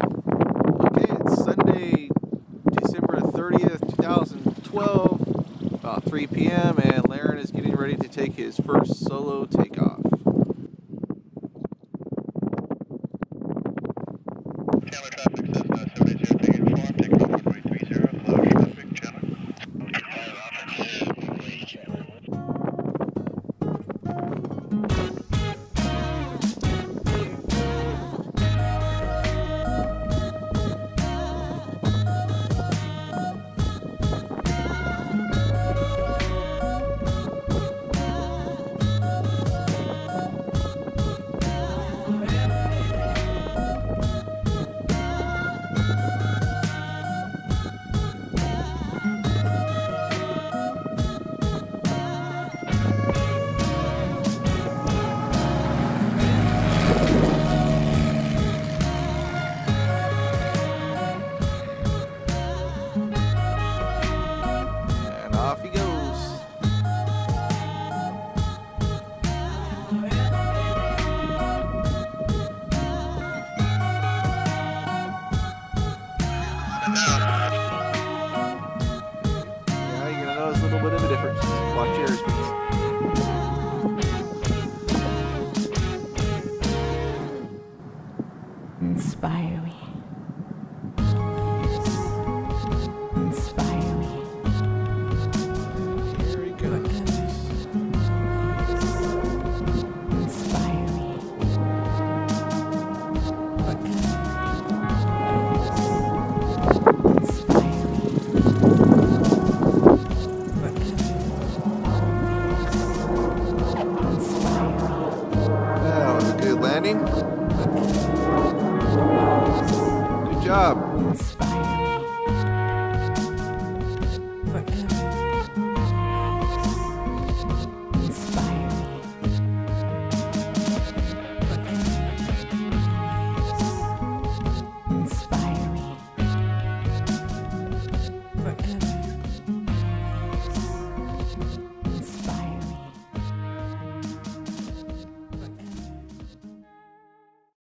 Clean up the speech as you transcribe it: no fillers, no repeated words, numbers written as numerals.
Okay, it's Sunday, December 30th, 2012, about 3 p.m., and Laren is getting ready to take his first solo takeoff. Chandler traffic, Cessna 70 taking form, taking off runway 30, hello traffic, Chandler. And off he goes. Yeah, you're gonna notice a little bit of a difference. Watch your airspeeds. Inspire me. Inspire me. Here he goes. Inspire me. Inspire me. Inspire me. That was a good landing. Good job. Inspire